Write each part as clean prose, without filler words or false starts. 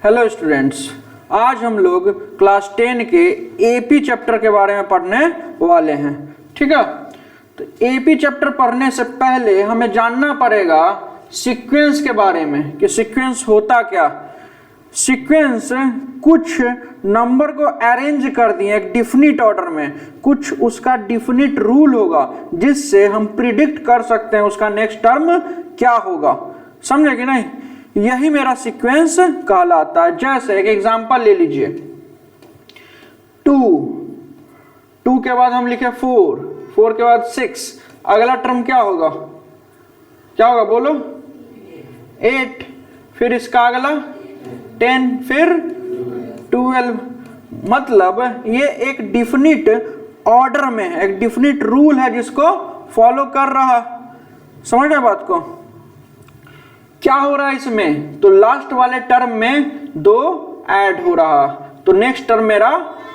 Hello students, आज हम लोग क्लास 10 के एपी चैप्टर के बारे में पढ़ने वाले हैं। ठीक है, तो एपी चैप्टर पढ़ने से पहले हमें जानना पड़ेगा सीक्वेंस के बारे में कि सीक्वेंस होता क्या। सीक्वेंस कुछ नंबर को अरेंज कर दिए एक डिफिनिट ऑर्डर में, कुछ उसका डिफिनिट रूल होगा जिससे हम प्रिडिक्ट कर सकते हैं उसका नेक्स्ट टर्म क्या होगा। समझे कि नहीं? यही मेरा सीक्वेंस कहलाता है। जैसे एक एग्जांपल ले लीजिए, 2 के बाद हम लिखे 4 के बाद 6, अगला टर्म क्या होगा? क्या होगा बोलो? 8, फिर इसका अगला 10, फिर 12। मतलब ये एक डिफिनिट ऑर्डर में एक डिफिनिट रूल है जिसको फॉलो कर रहा। समझ रहे बात को? क्या हो रहा है इसमें? तो लास्ट वाले टर्म में 2 ऐड हो रहा, तो नेक्स्ट टर्म मेरा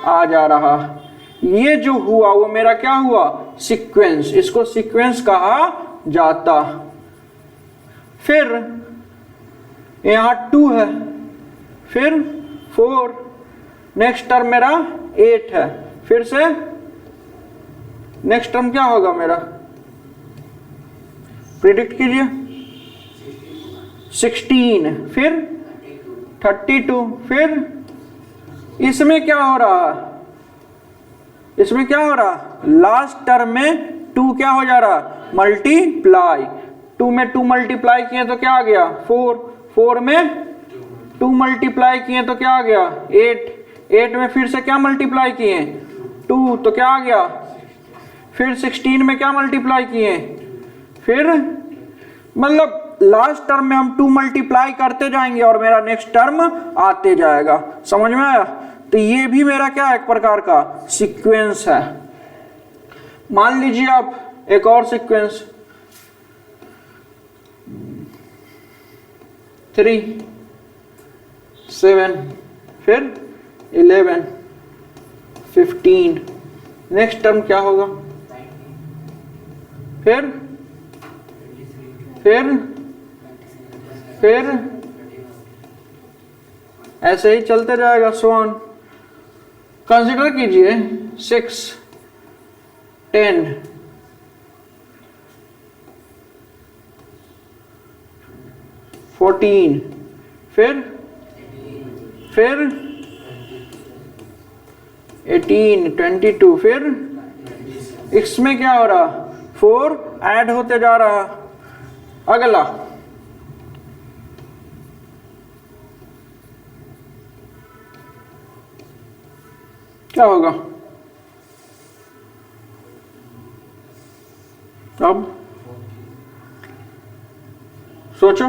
आ जा रहा। ये जो हुआ वो मेरा क्या हुआ? सीक्वेंस। इसको सीक्वेंस कहा जाता। फिर यहां 2 है, फिर 4, नेक्स्ट टर्म मेरा 8 है, फिर से नेक्स्ट टर्म क्या होगा मेरा? प्रिडिक्ट कीजिए। 16, फिर 32, फिर इसमें क्या हो रहा? इसमें क्या हो रहा? लास्ट टर्म में 2 क्या हो जा रहा? मल्टीप्लाई। 2 में 2 मल्टीप्लाई किए तो क्या आ गया? 4 में 2 मल्टीप्लाई किए तो क्या आ गया? 8 में फिर से क्या मल्टीप्लाई किए? 2, तो क्या आ गया? फिर 16 में क्या मल्टीप्लाई किए? फिर मतलब लास्ट टर्म में हम 2 मल्टीप्लाई करते जाएंगे और मेरा नेक्स्ट टर्म आते जाएगा। समझ में आया? तो ये भी मेरा क्या है? एक प्रकार का सीक्वेंस है। मान लीजिए आप एक और सीक्वेंस 3, 7, फिर 11, 15, नेक्स्ट टर्म क्या होगा? फिर ऐसे ही चलते जाएगा। So on. कंसिडर कीजिए 6, 10, 14, फिर 18, 22, फिर इसमें क्या हो रहा? 4 ऐड होते जा रहा। अगला क्या होगा? अब सोचो।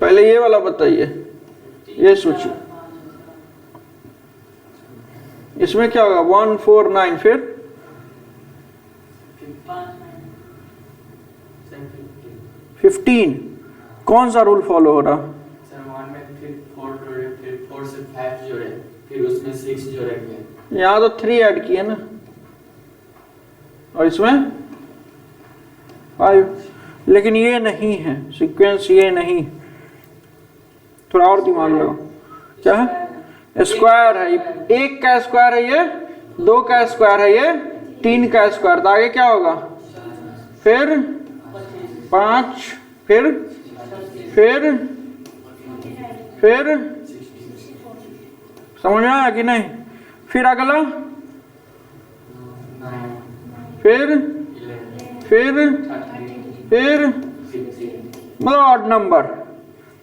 पहले ये वाला बताइए, ये सोचिए। इसमें क्या होगा? 1, 4, 9, फिर 15। कौन सा रूल फॉलो हो रहा? सर 1 में फिर 4 जोड़े, फिर 4 से 5 जोड़े, फिर उसमें 6 जोड़ेंगे। यहाँ तो 3 ऐड किए ना, और इसमें 5। लेकिन ये नहीं है सीक्वेंस, ये नहीं। थोड़ा और दिमाग लगाओ। क्या है? स्क्वायर है। 1 का स्क्वायर है ये, 2 का स्क्वायर है ये, 3 का स्क्वायर। तो आगे क्या होगा? फिर 5, फिर समझ में आया कि नहीं? फिर अगला, फिर मतलब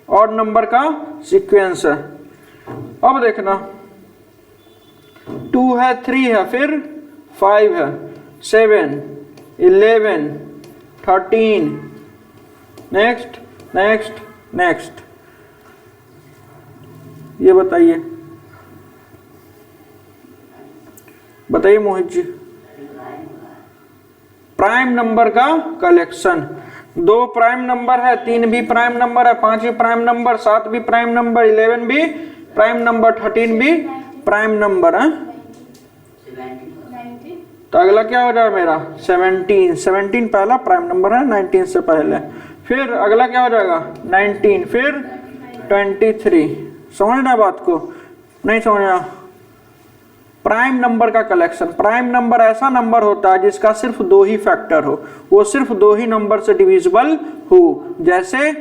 ऑड नंबर का सीक्वेंस है। अब देखना, 2 है, 3 है, फिर 5 है, 7, 11, 13, नेक्स्ट। ये बताइए मोहित जी। प्राइम नंबर का कलेक्शन। 2 प्राइम नंबर है, 3 भी प्राइम नंबर है, 5 भी प्राइम नंबर, 7 भी प्राइम नंबर, 11 भी प्राइम नंबर, 13 भी प्राइम नंबर है। तो अगला क्या हो जाएगा मेरा 17 पहला प्राइम नंबर है 19 से पहले। फिर अगला क्या हो जाएगा 19, फिर 23। समझना बात को, नहीं समझना? प्राइम नंबर का कलेक्शन। प्राइम नंबर ऐसा नंबर होता है जिसका सिर्फ 2 ही फैक्टर हो, वो सिर्फ 2 ही नंबर से डिविजिबल हो। जैसे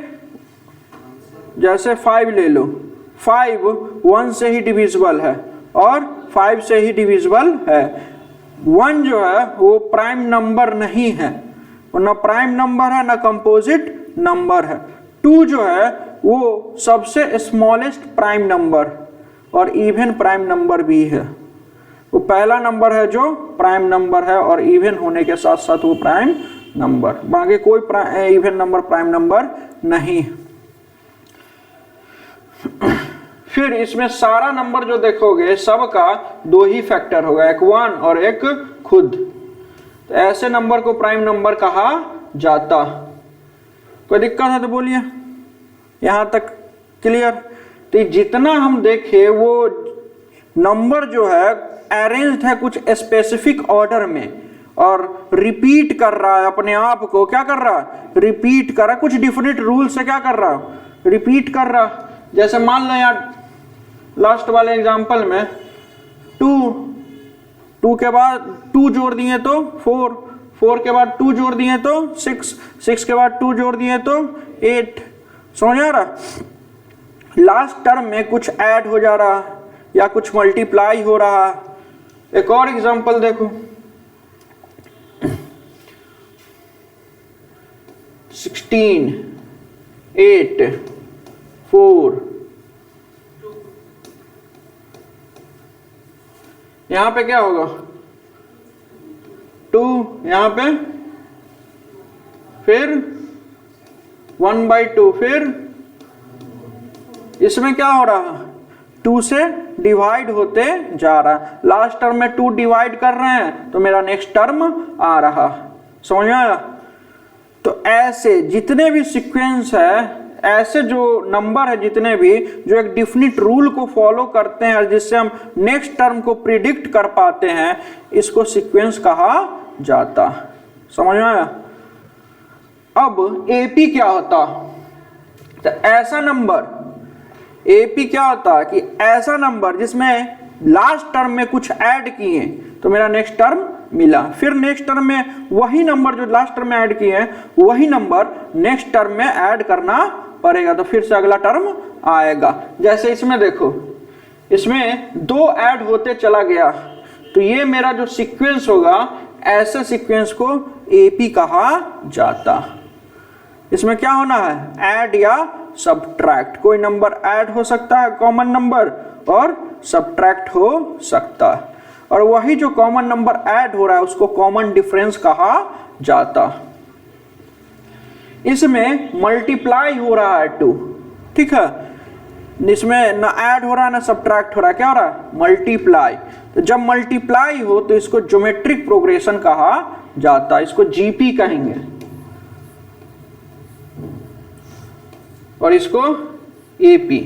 5 ले लो, 5 1 से ही डिविजिबल है और 5 से ही डिविजिबल है। 1 जो है वो प्राइम नंबर नहीं है, वो ना प्राइम नंबर है ना कंपोजिट नंबर है। 2 जो है वो सबसे स्मॉलेस्ट प्राइम नंबर और इवन प्राइम नंबर भी है। वो पहला नंबर है जो प्राइम नंबर है और इवन होने के साथ साथ वो प्राइम नंबर, बाकी कोई इवन नंबर प्राइम नंबर नहीं। फिर इसमें सारा नंबर जो देखोगे सबका 2 ही फैक्टर होगा, एक 1 और एक खुद। तो ऐसे नंबर को प्राइम नंबर कहा जाता। कोई दिक्कत है तो बोलिए, यहां तक क्लियर? तो जितना हम देखे वो नंबर जो है अरेंज्ड है कुछ स्पेसिफिक ऑर्डर में और रिपीट कर रहा है अपने आप को। क्या कर रहा है? रिपीट कर रहा है, कुछ डिफरेंट रूल से क्या कर रहा है? रिपीट कर रहा। जैसे मान लो यहाँ लास्ट वाले एग्जांपल में 2 के बाद 2 जोड़ दिए तो 4 के बाद 2 जोड़ दिए तो 6 के बाद 2 जोड़ दिए तो 8। समझ आ रहा? लास्ट टर्म में कुछ ऐड हो जा रहा या कुछ मल्टीप्लाई हो रहा। एक और एग्जांपल देखो, 16 8 4। यहां पे क्या होगा 2, यहां पे फिर 1/2, फिर इसमें क्या हो रहा 2 से डिवाइड होते जा रहा। लास्ट टर्म में 2 डिवाइड कर रहे हैं तो मेरा नेक्स्ट टर्म आ रहा। समझ में आया? तो ऐसे जितने भी सीक्वेंस है, ऐसे जो नंबर है जितने भी जो एक डिफिनिट रूल को फॉलो करते हैं और जिससे हम नेक्स्ट टर्म को प्रिडिक्ट कर पाते हैं, इसको सीक्वेंस कहा जाता। समझ में आया? अब एपी क्या होता? तो ऐसा नंबर एपी क्या होता है कि ऐसा नंबर जिसमें लास्ट टर्म में कुछ ऐड किए तो मेरा नेक्स्ट टर्म मिला, फिर नेक्स्ट टर्म में वही नंबर जो लास्ट टर्म में ऐड किए हैं वही नंबर नेक्स्ट टर्म में ऐड करना पड़ेगा, तो फिर से अगला टर्म आएगा। जैसे इसमें देखो, इसमें 2 ऐड होते चला गया तो ये मेरा जो सीक्वेंस होगा, ऐसे सीक्वेंस को एपी कहा जाता। इसमें क्या होना है? ऐड या सब्ट्रैक्ट। कोई नंबर ऐड हो सकता है कॉमन नंबर और सब्ट्रैक्ट हो सकता है, और वही जो कॉमन नंबर ऐड हो रहा है उसको कॉमन डिफरेंस कहा जाता। इसमें मल्टीप्लाई हो रहा है 2, ठीक है? इसमें ना ऐड हो रहा है ना सब्ट्रैक्ट हो रहा है, क्या हो रहा है? मल्टीप्लाई। तो जब मल्टीप्लाई हो तो इसको ज्योमेट्रिक प्रोग्रेशन कहा जाता, इसको जीपी कहेंगे, और इसको एपी।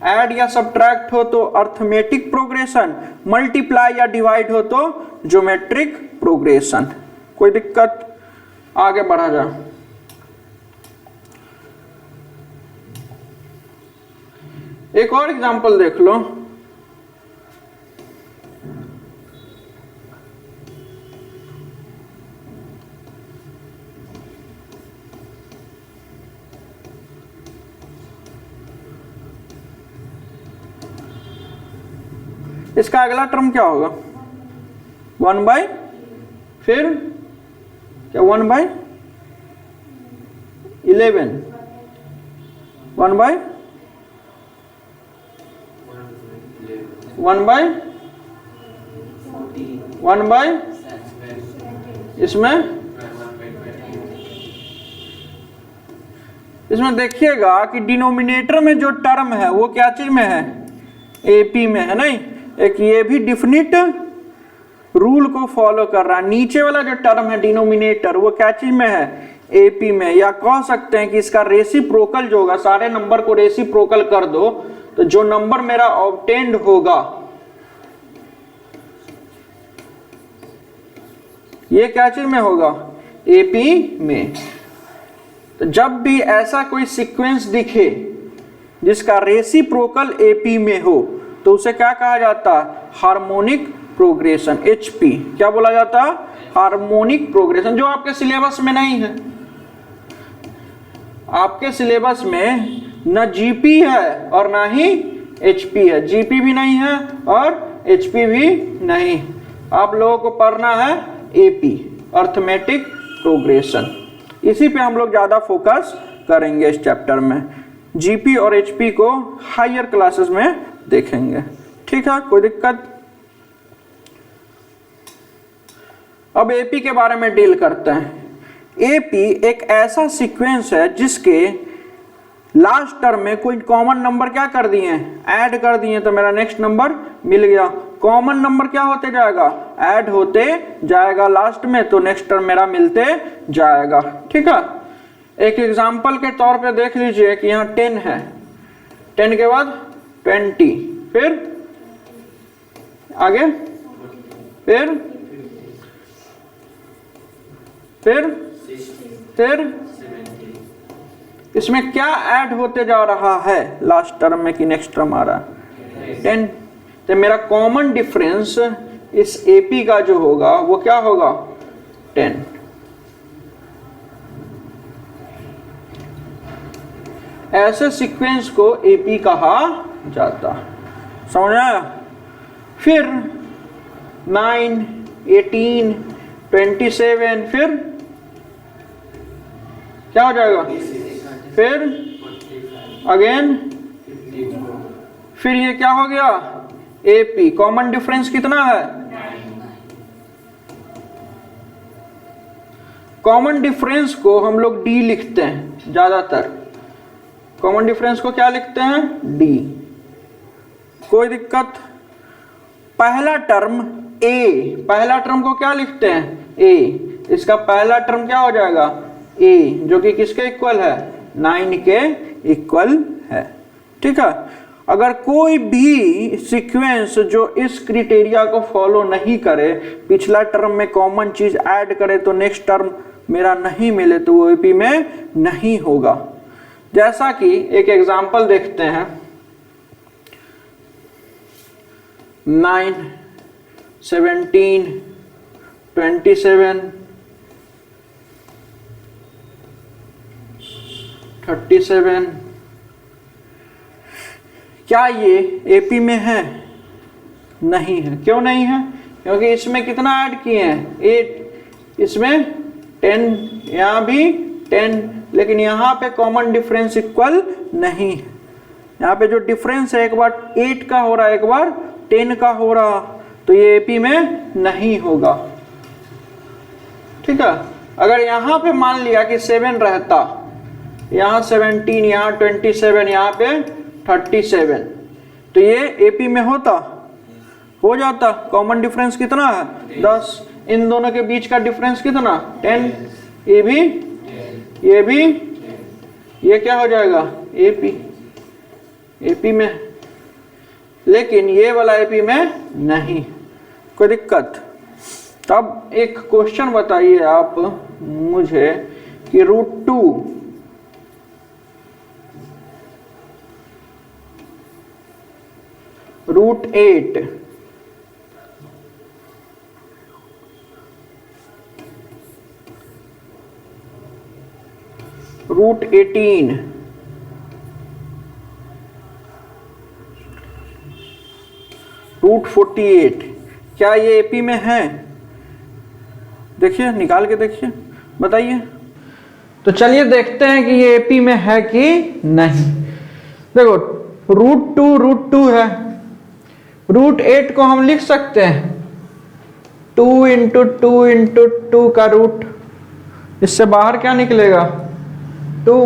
ऐड या सब्ट्रैक्ट हो तो अर्थमेटिक प्रोग्रेशन, मल्टीप्लाई या डिवाइड हो तो ज्योमेट्रिक प्रोग्रेशन। कोई दिक्कत? आगे बढ़ा जा। एक और एग्जांपल देख लो, इसका अगला टर्म क्या होगा? 1/, फिर क्या 1/11, 1/, 1/, इसमें देखिएगा कि डिनोमिनेटर में जो टर्म है वो क्या चीज में है? एपी में है। नहीं, एक ये भी डिफिनिट रूल को फॉलो कर रहा है। नीचे वाला जो टर्म है डिनोमिनेटर वो क्या चीज में है, एपी में, या कह सकते हैं कि इसका रेसिप्रोकल जो होगा, सारे नंबर को रेसिप्रोकल कर दो तो जो नंबर मेरा ऑब्टेन्ड होगा ये क्या चीज में होगा, एपी में। तो जब भी ऐसा कोई सीक्वेंस दिखे जिसका रेसिप्रोकल एपी में हो तो उसे क्या कहा जाता है, हार्मोनिक प्रोग्रेशन, एचपी। क्या बोला जाता है, हार्मोनिक प्रोग्रेशन, जो आपके सिलेबस में नहीं है। आपके सिलेबस में न जीपी है और ना ही एचपी है, जीपी भी नहीं है और एचपी भी नहीं। आप लोगों को पढ़ना है एपी, अर्थमेटिक प्रोग्रेशन। इसी पे हम लोग ज्यादा फोकस करेंगे इस चैप्टर में। जीपी और एचपी को हायर क्लासेस में देखेंगे, ठीक है, कोई दिक्कत। अब एपी के बारे में डील करते हैं। एपी एक ऐसा सीक्वेंस है जिसके लास्ट टर्म में कोई कॉमन नंबर क्या कर दिए, ऐड कर दिए, तो मेरा नेक्स्ट नंबर मिल गया। कॉमन नंबर क्या होते जाएगा, ऐड होते जाएगा लास्ट में, तो नेक्स्ट टर्म मेरा मिलते जाएगा, ठीक है। एक एग्जांपल के तौर पे देख लीजिए कि यहाँ 10 है, 10 के बाद 20, फिर आगे, फिर इसमें क्या ऐड होते जा रहा है लास्ट टर्म में कि नेक्स्ट टर्म आ रहा है, 10। तो मेरा कॉमन डिफरेंस इस एपी का जो होगा वो क्या होगा, 10। ऐसे सीक्वेंस को एपी कहा जाता, समझ आया। फिर 9, 18, 27, फिर क्या हो जाएगा, फिर अगेन, फिर ये क्या हो गया, एपी। कॉमन डिफरेंस कितना है, कॉमन डिफरेंस को हम लोग डी लिखते हैं ज्यादातर। कॉमन डिफरेंस को क्या लिखते हैं, डी, कोई दिक्कत। पहला टर्म ए, पहला टर्म को क्या लिखते हैं, ए। इसका पहला टर्म क्या हो जाएगा, ए, जो कि किसके इक्वल है, 9 के इक्वल है, ठीक है। अगर कोई भी सीक्वेंस जो इस क्राइटेरिया को फॉलो नहीं करे, पिछला टर्म में कॉमन चीज ऐड करे तो नेक्स्ट टर्म मेरा नहीं मिले, तो वो एपी में नहीं होगा। जैसा कि एक एग्जांपल देखते हैं, 9, 17, 27, 37, क्या ये एपी में है, नहीं है। क्यों नहीं है, क्योंकि इसमें कितना ऐड किए हैं, 8, इसमें 10, यहाँ भी 10, लेकिन यहाँ पे कॉमन डिफरेंस इक्वल नहीं है। यहाँ पे जो डिफरेंस है एक बार 8 का हो रहा है, एक बार 10 का हो रहा, तो ये एपी में नहीं होगा, ठीक है। अगर यहाँ पे मान लिया कि 7 रहता, यहाँ 17, यहाँ 27, यहाँ पे 37, तो ये एपी में होता, हो जाता। कॉमन डिफरेंस कितना है, 10। इन दोनों के बीच का डिफरेंस कितना, 10। ये भी, ये भी, ये क्या हो जाएगा, एपी, एपी में। लेकिन ये वाला एपी में नहीं, कोई दिक्कत। तब एक क्वेश्चन बताइए आप मुझे कि √2 √8 √18 √48 क्या ये एपी में है? देखिए, निकाल के देखिए, बताइए। तो चलिए देखते हैं कि ये एपी में है कि नहीं। देखो, √2 है, √8 को हम लिख सकते हैं 2 × 2 × 2 का रूट, इससे बाहर क्या निकलेगा, 2।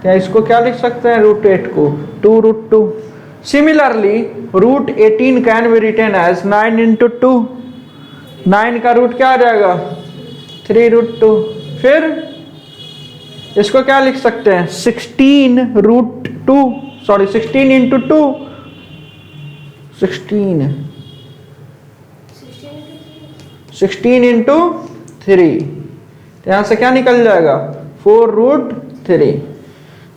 क्या इसको क्या लिख सकते हैं, √8 को 2 √2। Similarly √18 can be written as 9 × 2, 9 का रूट क्या आ जाएगा 3√2। फिर इसको क्या लिख सकते हैं 16√2 सॉरी 16 इंटू 2 16 इंटू 3, तो यहां से क्या निकल जाएगा 4√3।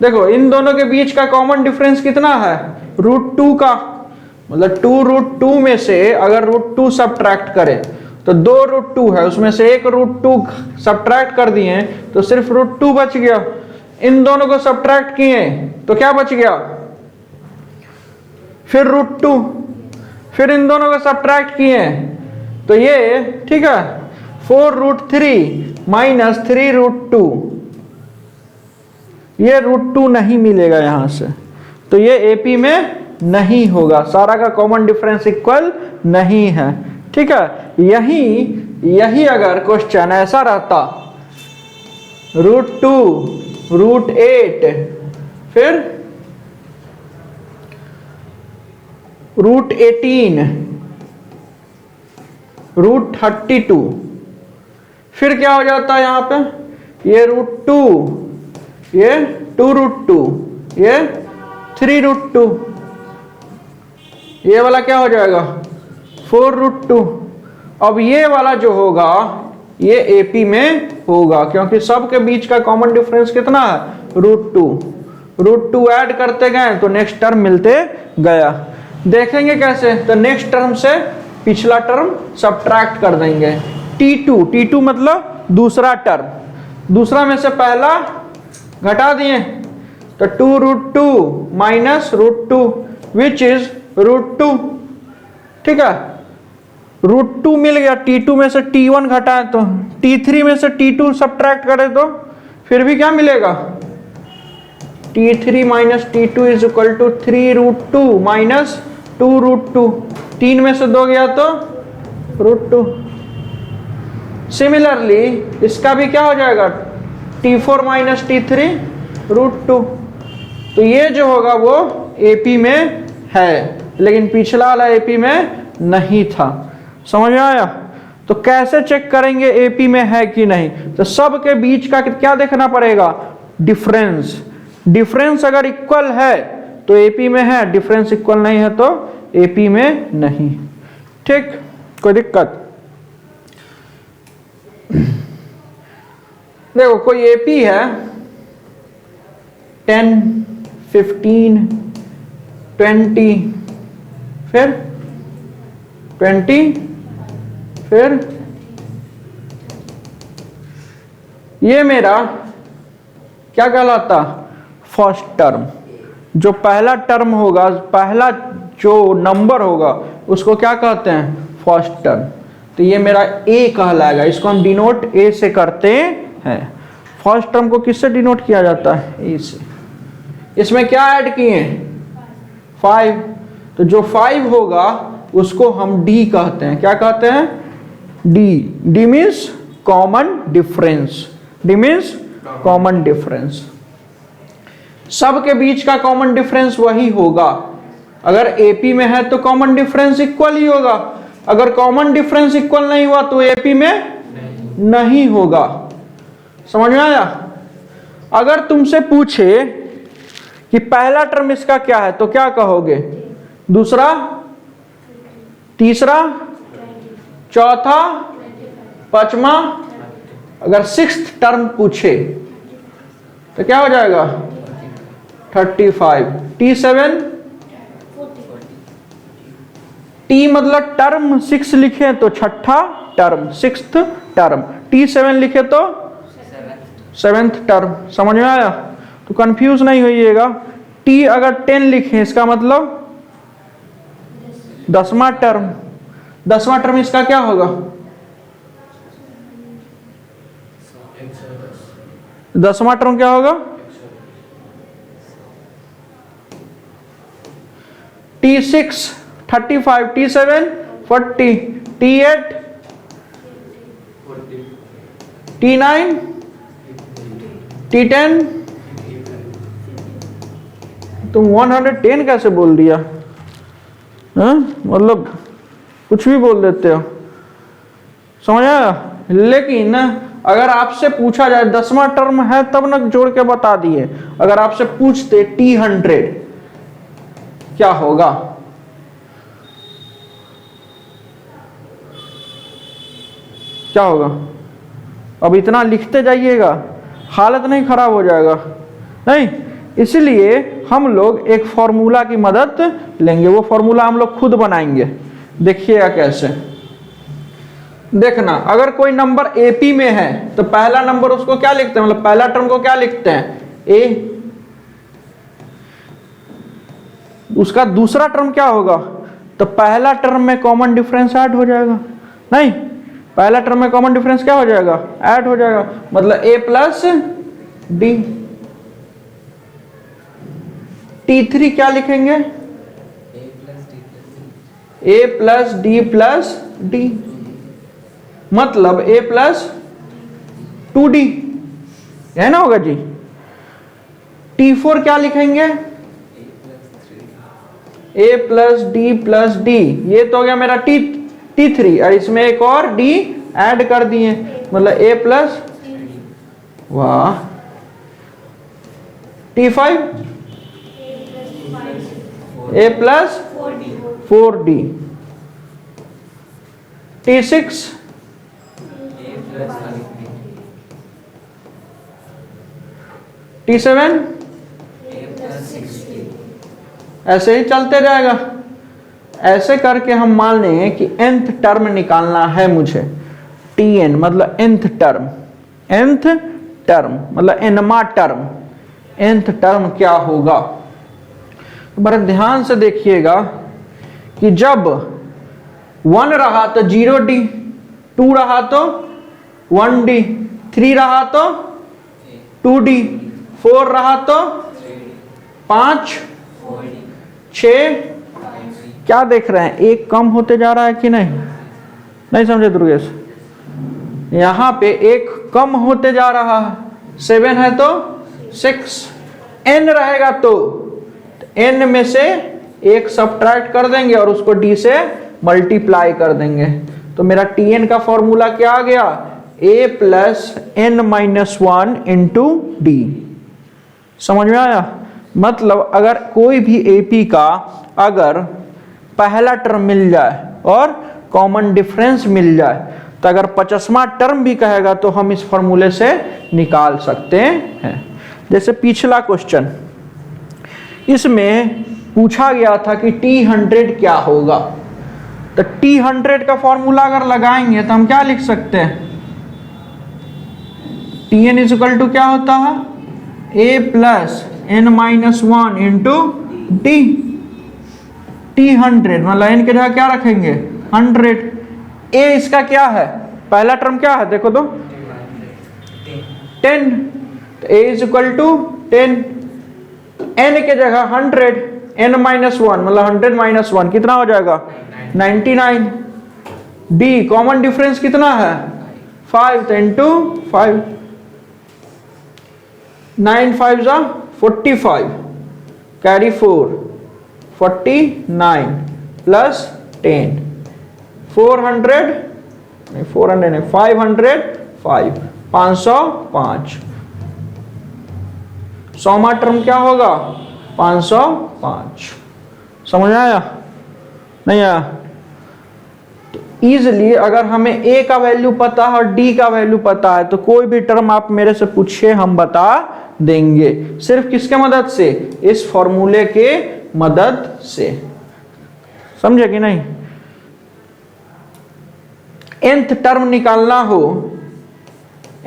देखो इन दोनों के बीच का कॉमन डिफरेंस कितना है √2 का, मतलब 2√2 में से अगर √2 सब्ट्रैक्ट करें तो 2√2 है, उसमें से एक √2 सब्ट्रैक्ट कर दिए तो सिर्फ √2 बच गया। इन दोनों को सब्ट्रैक्ट किए तो क्या बच गया फिर √2, फिर इन दोनों को सब्ट्रैक्ट किए तो ये ठीक है 4√3 माइनस 3√2, ये √2 नहीं मिलेगा यहां से, तो ये एपी में नहीं होगा, सारा का कॉमन डिफरेंस इक्वल नहीं है। ठीक है, यही अगर क्वेश्चन ऐसा रहता √2 √8 फिर √18 √32, फिर क्या हो जाता है यहां पे ये √2 ये 2√2 ये 3√2, ये वाला क्या हो जाएगा 4√2। अब ये वाला जो होगा ये एपी में होगा क्योंकि सब के बीच का कॉमन डिफरेंस कितना है √2 ऐड करते गए तो नेक्स्ट टर्म मिलते गया। देखेंगे कैसे, तो नेक्स्ट टर्म से पिछला टर्म सब्ट्रैक्ट कर देंगे। T2 मतलब दूसरा टर्म, दूसरा में से पहला घटा दिए तो 2√2 माइनस √2 विच इज √2। ठीक है, √2 मिल गया, T2 में से T1 घटाए तो T3 में से T2 सब्ट्रैक्ट करें तो फिर भी क्या मिलेगा T3 minus T2 is equal to 3√2 minus 2√2, 3 में से 2 गया तो √2। सिमिलरली इसका भी क्या हो जाएगा T4 माइनस T3 √2, तो ये जो होगा वो एपी में है लेकिन पिछला वाला एपी में नहीं था। समझ में आया? तो कैसे चेक करेंगे एपी में है कि नहीं, तो सब के बीच का क्या देखना पड़ेगा डिफरेंस, डिफरेंस अगर इक्वल है तो एपी में है, डिफरेंस इक्वल नहीं है तो एपी में नहीं। ठीक, कोई दिक्कत? देखो कोई एपी है 10 15 20 फिर 20 फिर ये मेरा क्या कहलाता फर्स्ट टर्म, जो पहला टर्म होगा पहला जो नंबर होगा उसको क्या कहते हैं फर्स्ट टर्म, तो ये मेरा ए कहलाएगा, इसको हम डिनोट ए से करते हैं। फर्स्ट टर्म को किससे डिनोट किया जाता है ए से। इसमें क्या ऐड किए 5, तो जो 5 होगा उसको हम डी कहते हैं, क्या कहते हैं D means common difference, D means common difference. सब के बीच का कॉमन डिफरेंस वही होगा, अगर एपी में है तो कॉमन डिफरेंस इक्वल ही होगा, अगर कॉमन डिफरेंस इक्वल नहीं हुआ तो एपी में नहीं होगा। समझ में आया? अगर तुमसे पूछे कि पहला टर्म इसका क्या है तो क्या कहोगे, दूसरा, तीसरा, चौथा, पांचवा, अगर सिक्स्थ टर्म पूछे तो क्या हो जाएगा 35। T7 T मतलब टर्म 6 लिखे तो छठा टर्म, सिक्स्थ टर्म, T7 लिखे तो सेवेंथ टर्म। समझ में आया? तो कंफ्यूज नहीं होइएगा। T अगर 10 लिखे इसका मतलब 10वां टर्म, 10वां टर्म इसका क्या होगा 10वां टर्म क्या होगा T6 35, T7 40, T8 T9 T10, तुम 110 कैसे बोल दिया? हाँ? मतलब कुछ भी बोल देते हो। समझ आया? लेकिन अगर आपसे पूछा जाए 10वां टर्म है तब ना जोड़ के बता दिए, अगर आपसे पूछते T100 क्या होगा, क्या होगा? अब इतना लिखते जाइएगा हालत नहीं खराब हो जाएगा? नहीं, इसलिए हम लोग एक फॉर्मूला की मदद लेंगे, वो फॉर्मूला हम लोग खुद बनाएंगे। देखिएगा कैसे, देखना, अगर कोई नंबर एपी में है तो पहला नंबर उसको क्या लिखते हैं, मतलब पहला टर्म को क्या लिखते हैं, ए। उसका दूसरा टर्म क्या होगा, तो पहला टर्म में कॉमन डिफरेंस ऐड हो जाएगा। नहीं, पहला टर्म में कॉमन डिफरेंस क्या हो जाएगा, ऐड हो जाएगा, मतलब ए प्लस डी। T3 क्या लिखेंगे, ए प्लस डी प्लस डी, मतलब a प्लस 2d, है ना, होगा जी। T4 क्या लिखेंगे, a plus D plus D, ये तो हो गया मेरा T3, और इसमें एक और d ऐड कर दिए, मतलब a प्लस, वाह। T5 a plus 4d। T6 T7 ऐसे ही चलते जाएगा। ऐसे करके हम मान लें कि nth टर्म निकालना है मुझे, Tn मतलब nth टर्म, nth टर्म मतलब nवां टर्म, nth टर्म क्या होगा। बड़े ध्यान से देखिएगा कि जब 1 रहा तो 0d, 2 रहा तो 1d, 3 रहा तो 2d, 4 रहा तो 5, 6, क्या देख रहे हैं, एक कम होते जा रहा है कि नहीं, नहीं समझे दुर्गेश, यहां पे एक कम होते जा रहा है, 7 है तो 6, n रहेगा तो n में से एक सब्ट्रैक्ट कर देंगे और उसको d से मल्टीप्लाई कर देंगे, तो मेरा Tn का फॉर्मूला क्या आ गया, a plus n minus 1 into D. समझ में आया? मतलब अगर कोई भी AP का अगर पहला टर्म मिल जाए और कॉमन डिफरेंस मिल जाए, तो अगर 50वां टर्म भी कहेगा तो हम इस फॉर्मूले से निकाल सकते हैं। जैसे पिछला क्वेश्चन, इसमें पूछा गया था कि T100 क्या होगा, तो T100 का फॉर्मूला अगर लगाएंगे तो हम क्या लिख सकते हैं, Tn इज इक्वल टू क्या होता है, a plus n minus 1 into D. T100 मतलब n के जगह क्या रखेंगे, 100। a इसका क्या है, पहला टर्म क्या है, देखो तो 10, तो a is equal to 10, n के जगह 100, n माइनस 1 मतलब 100 माइनस 1 कितना हो जाएगा, 99। d कॉमन डिफरेंस कितना है, 5, तो इंटू 5, 9 5 जा 45, कैरी 4, 49 प्लस 10, 400 नहीं, 400 नहीं, 505, 505। 100वां टर्म क्या होगा, 505। समझ आया, नहीं आया? तो इजली अगर हमें a का वैल्यू पता है और d का वैल्यू पता है, तो कोई भी टर्म आप मेरे से पूछिए हम बता देंगे, सिर्फ किसके मदद से, इस फॉर्मूले के मदद से। समझे कि नहीं? nth टर्म निकालना हो,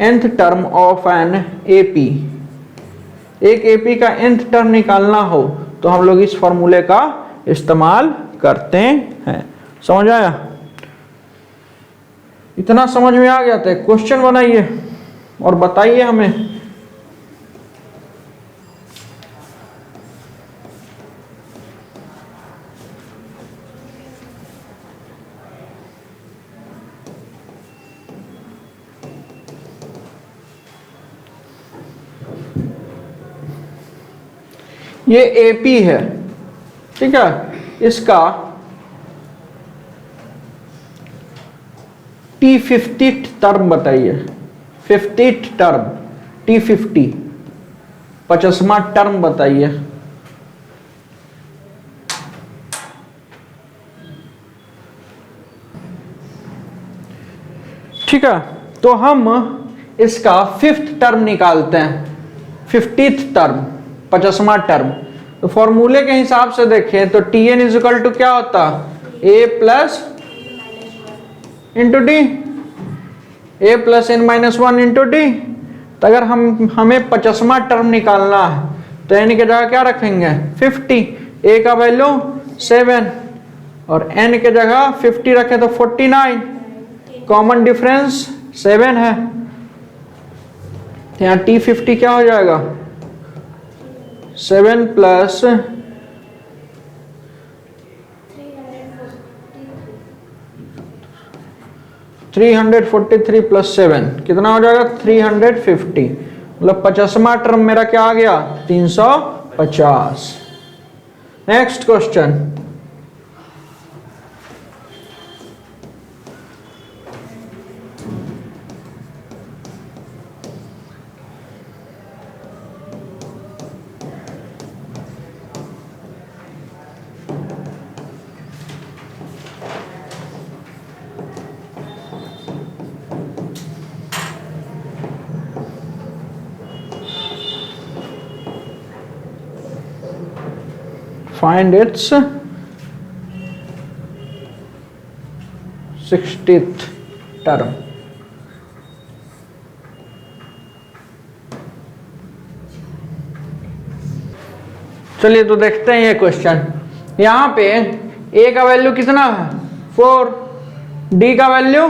nth term of an AP, एक एपी का nth टर्म निकालना हो तो हम लोग इस फॉर्मूले का इस्तेमाल करते हैं। समझ आया? इतना समझ में आ गया था, क्वेश्चन बनाइए और बताइए हमें। ये एपी है, ठीक है, इसका T50th टर्म बताइए, 50th टर्म, T50 50वां टर्म बताइए। ठीक है, तो हम इसका 5th टर्म निकालते हैं, 50th टर्म 50वां टर्म। तो फॉर्मूले के हिसाब से देखें तो Tn इज इक्वल टू क्या होता, a plus into D, a plus n minus 1 into D. तो अगर हमें 50वां टर्म निकालना है तो n की जगह क्या रखेंगे 50, a का वैल्यू 7 और n की जगह 50 रखें तो 49, कॉमन डिफरेंस 7 है। तो यहाँ T50 क्या हो जाएगा 7 प्लस 343 प्लस 7 कितना हो जाएगा 350, मतलब 50वां टर्म मेरा क्या आ गया 350। Next question, find its 60th term। चलिए तो देखते हैं ये क्वेश्चन। यहाँ पे a का वैल्यू कितना है 4, d का वैल्यू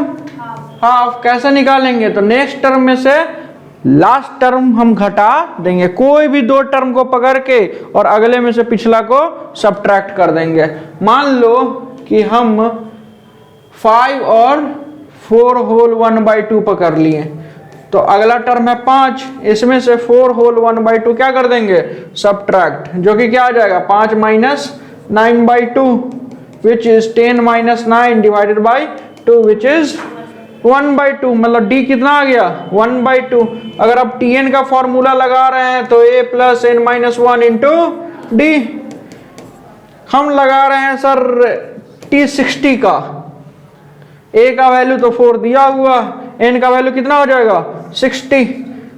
हाफ। कैसे निकालेंगे, तो नेक्स्ट टर्म में से लास्ट टर्म हम घटा देंगे, कोई भी दो टर्म को पकड़ के और अगले में से पिछला को सब्ट्रैक्ट कर देंगे। मान लो कि हम 5 और 4 होल 1/2 पकड़ लिए, तो अगला टर्म है 5, इसमें से 4 होल 1/2 क्या कर देंगे सब्ट्रैक्ट, जो कि क्या आ जाएगा 5 minus 9/2 which is 10 minus 9 divided by 2 which is 1/2, मतलब d कितना आ गया 1/2। अगर आप Tn का फॉर्मूला लगा रहे हैं तो a plus n minus 1 into D. हम लगा रहे हैं सर T60 का, a का वैल्यू तो 4 दिया हुआ, n का वैल्यू कितना हो जाएगा 60,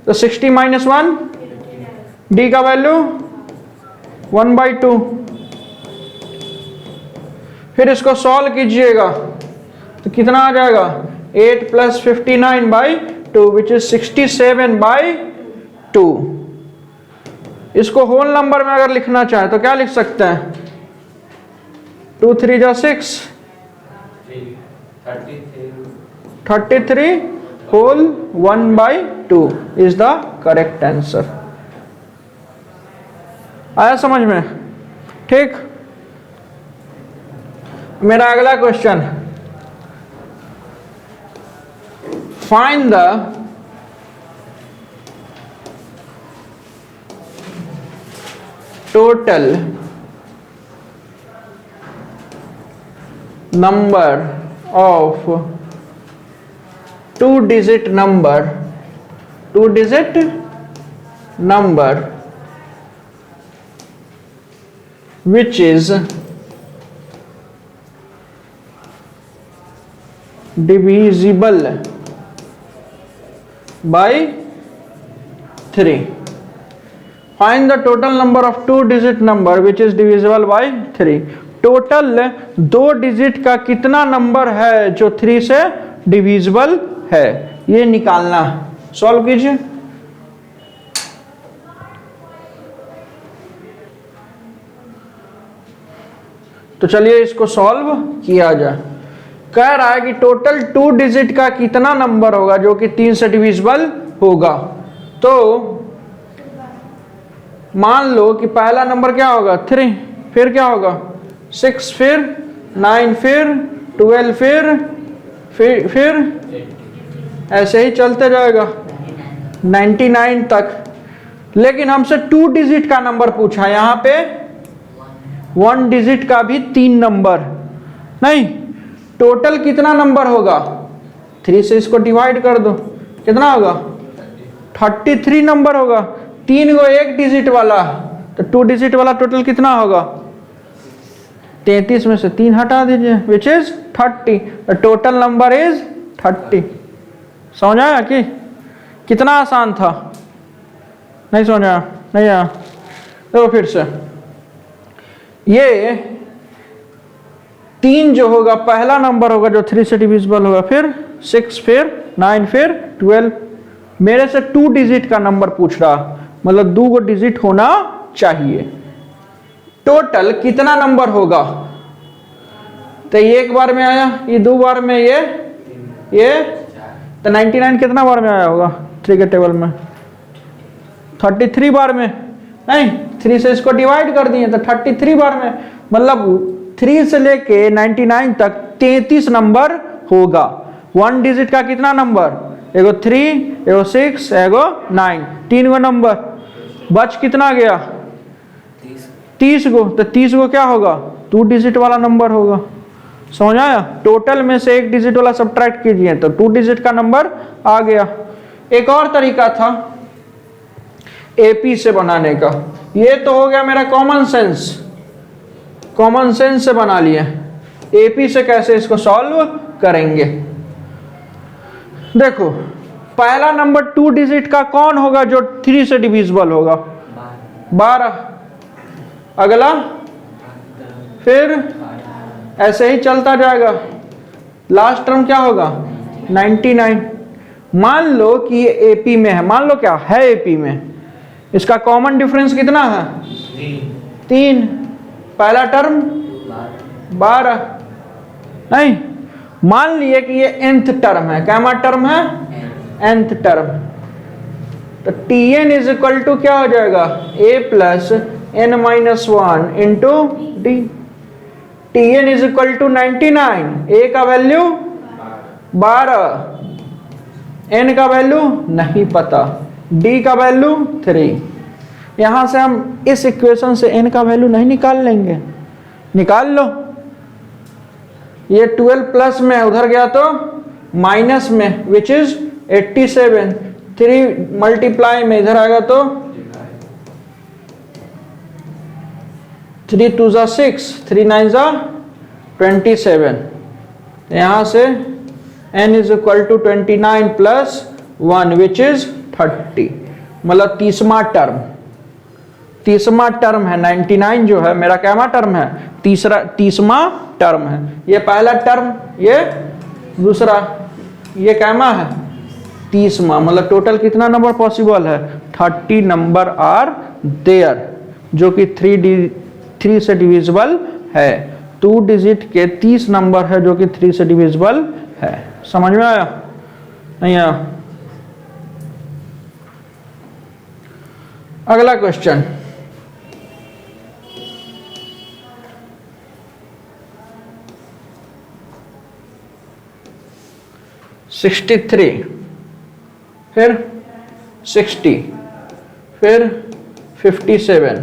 तो 60 माइनस 1, d का वैल्यू 1/2। फिर इसको सॉल्व कीजिएगा तो कितना आ जाएगा 8 प्लस 59/2 विच इज 67/2। इसको होल नंबर में अगर लिखना चाहे तो क्या लिख सकते हैं 2 3 जा 6, 33 whole 1/2 is the correct answer. आया समझ में? ठीक, मेरा अगला question, find the total number of two-digit number which is divisible by 3। Find the total number of two-digit number which is divisible by 3। Total 2 digit का कितना नंबर है जो 3 से डिविजिबल है, ये निकालना है। सॉल्व कीजिए। तो चलिए इसको सॉल्व किया जाए। कह रहा है कि टोटल 2 डिजिट का कितना नंबर होगा जो कि 3 से डिविजिबल होगा। तो मान लो कि पहला नंबर क्या होगा 3, फिर क्या होगा 6, फिर 9, फिर 12, फिर ऐसे ही चलते जाएगा 99 तक। लेकिन हमसे 2 डिजिट का नंबर पूछा, यहाँ पे 1 डिजिट का भी 3 नंबर नहीं, टोटल कितना नंबर होगा 3 से इसको डिवाइड कर दो, कितना होगा 33 नंबर होगा। 3 को 1 डिजिट वाला, तो 2 डिजिट वाला टोटल कितना होगा 33 में से 3 हटा दीजिए, विच is 30। The total number is 30। समझ आया कि कितना आसान था? नहीं समझ आया? नहीं आया? तो फिर से ये 3 जो होगा पहला नंबर होगा जो 3 से डिविजिबल होगा, फिर 6, फिर 9, फिर 12। मेरे से 2 डिजिट का नंबर पूछ रहा, मतलब 2 को डिजिट होना चाहिए। टोटल कितना नंबर होगा? तो ये एक बार में आया, ये 2 बार में, ये तो 99 कितना बार में आया होगा 3 के टेबल में? 33 बार में। नहीं, 3 से इसको डिवाइड कर दिए तो 33 बार में, मतलब 3 से लेके 99 तक 33 नंबर होगा। 1 डिजिट का कितना नंबर? एगो 3, एगो 6, एगो 9, 3 गो नंबर। बच कितना गया 30 गो। तो 30 गो क्या होगा 2 डिजिट वाला नंबर होगा। समझ आया? टोटल में से 1 डिजिट वाला सब्ट्रैक्ट कीजिए तो 2 डिजिट का नंबर आ गया। एक और तरीका था एपी से बनाने का। ये तो हो गया मेरा कॉमन सेंस, कॉमन सेंस से बना लिए। एपी से कैसे इसको सॉल्व करेंगे? देखो, पहला नंबर 2 डिजिट का कौन होगा जो 3 से डिविजिबल होगा? 12। अगला, फिर ऐसे ही चलता जाएगा। लास्ट टर्म क्या होगा 99। मान लो कि ये एपी में है, मान लो क्या है एपी में, इसका कॉमन डिफरेंस कितना है 3। पहला टर्म 12। नहीं, मान लिए कि ये nth टर्म है। क्या टर्म है? nth term. तो tn इज इक्वल टू क्या हो जाएगा a plus n minus 1 into D. tn is equal to 99। a का वैल्यू 12, n का वैल्यू नहीं पता, d का वैल्यू 3। यहां से हम इस इक्वेशन से n का वैल्यू नहीं निकाल लेंगे, निकाल लो। ये 12 प्लस में, उधर गया तो माइनस में, विच इज 87। 3 मल्टीप्लाई में इधर आएगा तो 3 2 जा 6, 3 9 जा 27। यहां से n is equal to 29 plus 1 which is 30, मतलब 30वां टर्म। 30वां टर्म है 99 जो है मेरा क्या टर्म है 30वां टर्म है। ये पहला टर्म, ये दूसरा, ये कैमा है 30वां, मतलब टोटल कितना नंबर पॉसिबल है 30 नंबर आर देयर, जो कि 3 से डिविजिबल है। 2 डिजिट के 30 नंबर है जो कि 3 से डिविजिबल है। समझ में आया? नहीं आया? अगला क्वेश्चन, सिक्सटी 63, फिर 60, फिर 57।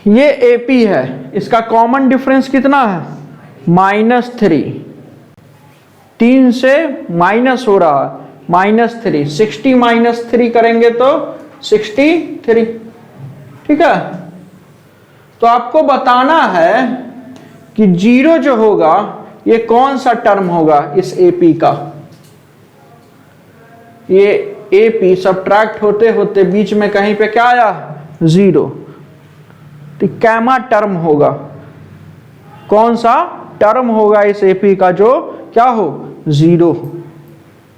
ये एपी है, इसका कॉमन डिफरेंस कितना है -3। 3 से माइनस हो रहा है -3, 60 माइनस 3 करेंगे तो 63। ठीक है, तो आपको बताना है कि 0 जो होगा ये कौन सा टर्म होगा इस एपी का। ये एपी सब्ट्रैक्ट होते होते बीच में कहीं पे क्या आया 0, तो कैमा टर्म होगा, कौन सा टर्म होगा इस एपी का जो क्या हो 0।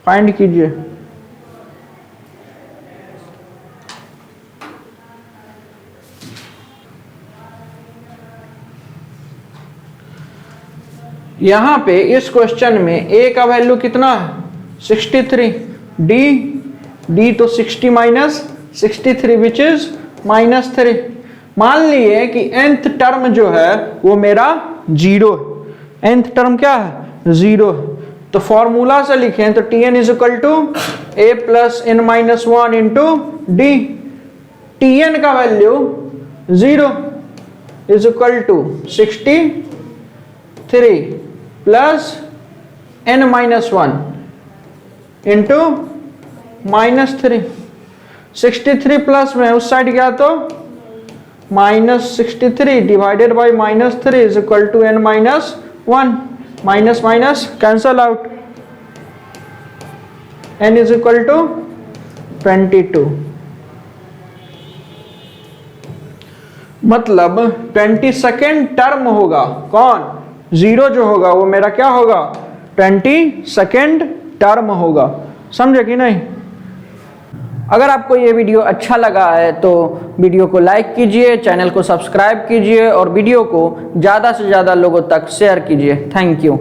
फाइंड कीजिए। यहां पे इस क्वेश्चन में a का वैल्यू कितना है 63, d तो 60 माइनस 63 विच इज -3। मान लिए कि nth टर्म जो है वो मेरा 0, nth टर्म क्या है 0। तो फॉर्मूला से लिखें तो tn is equal to a plus n minus 1 into D. tn का value 0 is equal to 63 plus n minus 1 into -3। 63 plus में उस साइड गया तो -63 divided by -3 is equal to n minus 1। Minus minus cancel out, n is equal to 22। मतलब 22nd term होगा कौन, 0 जो होगा वो मेरा क्या होगा, 22nd टर्म होगा। समझे कि नहीं? अगर आपको ये वीडियो अच्छा लगा है तो वीडियो को लाइक कीजिए, चैनल को सब्सक्राइब कीजिए और वीडियो को ज़्यादा से ज़्यादा लोगों तक शेयर कीजिए। Thank you.